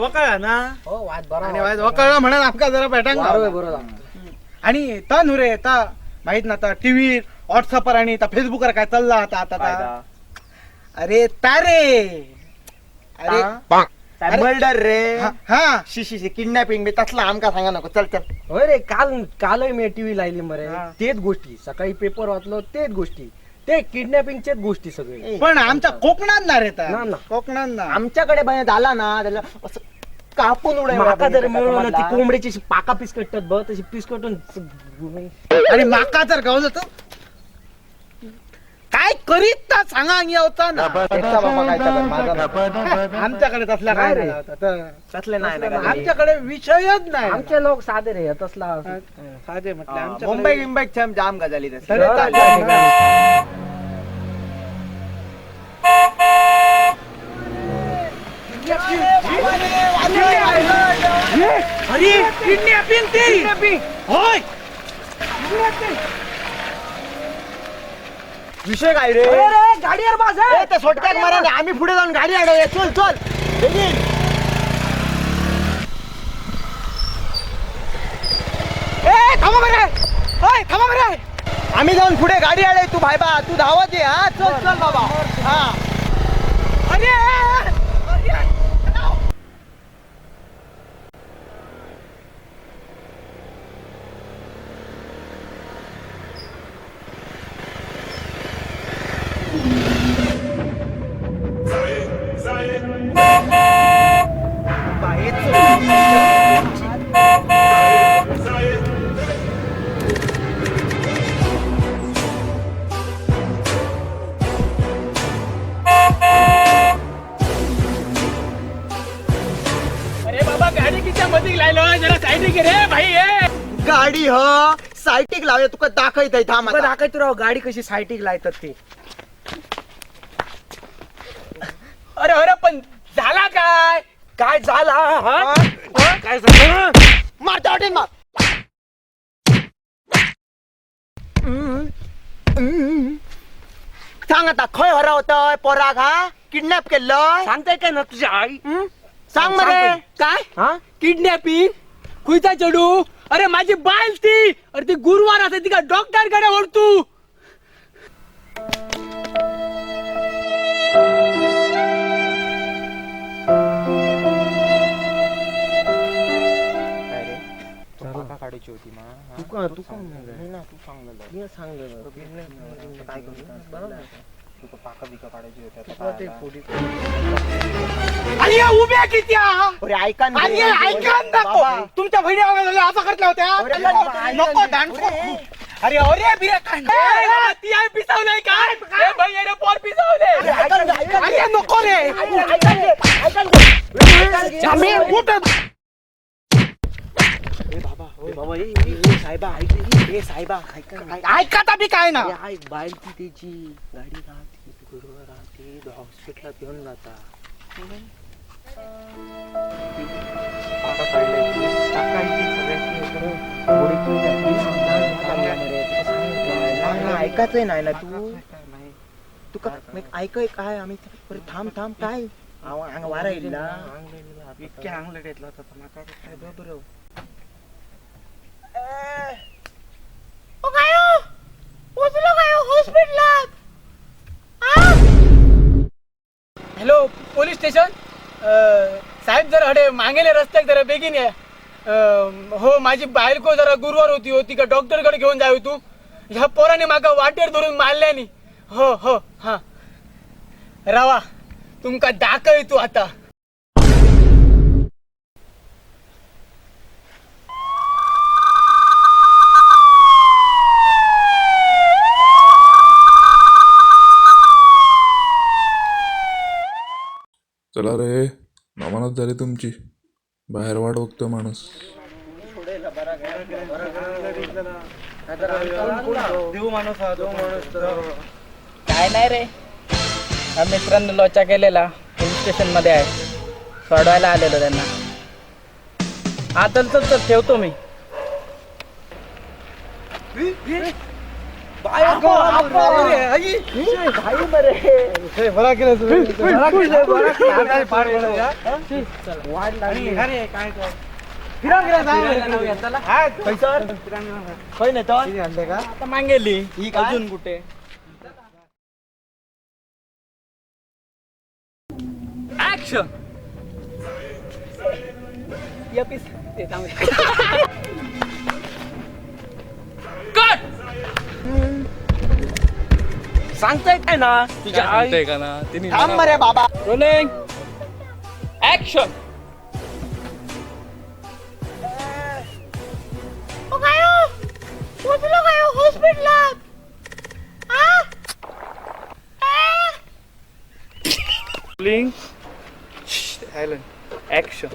वकळा ना हो वाद बरा आणि वकळला म्हणून आमका जरा भेटांग बरोबर आणि ता नु रे ता माहित ना ता टीव्ही व्हॉट्सअपवर आणि ता फेसबुकवर काय चालला आता अरे तारे अरे मर्डर रे हा शिशी किडनॅपिंग बी तसला आमका सांगा नको चल चल होय रे कालही मी टीव्ही लायली मरे हा. तेच गोष्टी सकाळी पेपर वाचलो तेच गोष्टी ते किडनॅपिंगचेच गोष्टी सगळे पण आमच्या कोकणात ना रे ता ना, ना. कोकणात ना आमच्याकडे बाय झाला ना त्याला असं कापून माका जर उडाय मिळवलं ना ती कोंबडीची अशी पाका पिसकटतात बघ तशी पिसकटून आणि माका जर गावलं तर काय करीत ता सांगा होता ना आमच्याकडे तसला काय नाही रे. नाही होता. तर तसले नाही ना कधी. आमच्याकडे विषयच नाही आमचे लोक साधे रे तसला साधे म्हटलं हा, आमच्याकडे- मुंबई गिंबईत जाम गजाली तसली. तरी चालेल. चालेल. अरे किडनॅपिंग ते होय विषय काय रे गाडीवर बस ए, ते सोडक्यात मारा रे. आम्ही पुढे जाऊन गाडी अडवूया चल चल बेगीन. थांबा बरे होय थांबा बरे आम्ही जाऊन पुढे गाडी अडे तू भाई बा तू धावत ये हा चल चल बाबा हा अरे अरे बाबा गाडी किती मध्ये लायलो जरा साईड घे रे भाई गाडी ह सायटिक लावूया तुका दाखवत आहे थांब आता. दाखवतो राव गाडी कशी सायटिक लायतात ते अरे अरे पण झाला काय काय झाला हा? काय झालं मारता वाटेल मार सांग आता खय हरवतय पोराग हा किडनॅप केलं सांगताय काय ना तुझी आई सांग मरे काय हा किडनॅपिंग खुयता चढू अरे माझी बायल ती अरे ती गुरुवार असते ती का डॉक्टर कडे ओढतू काढायची होती तू का तू का तू सांगलं मी सांगलं काय करू तू पाका बिका काढायची ते होती फोडी आणि या उभ्या किती हा? अरे ऐका ना आणि रे. ऐका ना बाबा. नको. तुमच्या बहिणी वगैरे असं करतल्या अरे होत्या बाबा, नको ऐका दांड ना. अरे. अरे अरे बिरे काय ती आहे पिसावलंय काय ए भाई अरे पोर पिसावले ऐका ना, ऐका ना. अरे नको रे ऐका ना, ऐका ना. जामी उठ बाबा ए साहेबा ऐक ए साहेबा ऐका ना. ऐका बी काय ना आई बाईल ती त्याची गाडी राहते गुरुवार राहते हॉस्पिटलला घेऊन जाता ऐकायचंय नाही ना तू का ऐक काय आम्ही अरे थांब थांब काय अंग वारा येईल ना इतक्या अंगलट घेतला होता माका काय बरोबर हॅलो पोलीस स्टेशन साहेब जरा हडे मागेले रस्त्यात जरा बेगीन ये हो माझी बायको जरा गुरुवार होती होती का डॉक्टर कडे घेऊन जाऊ तू ह्या पोराने माका वाटेर धरून मारल्यानी हो हो हा रावा तुमका दाखव तू आता चला रे नमानच झाली तुमची बाहेर वाट बघतो माणूस काय नाही रे हा मित्रांनी लोचा केलेला पोलीस स्टेशन मध्ये आहे सोडवायला आलेलो त्यांना हा चल चल चल ठेवतो मी बरा केलं आता मागेली अजून कुठे ऍक्शन कट सांगताय काय ना तुझ्या आई का ना तिने थांब मरे बाबा. Rolling action rolling action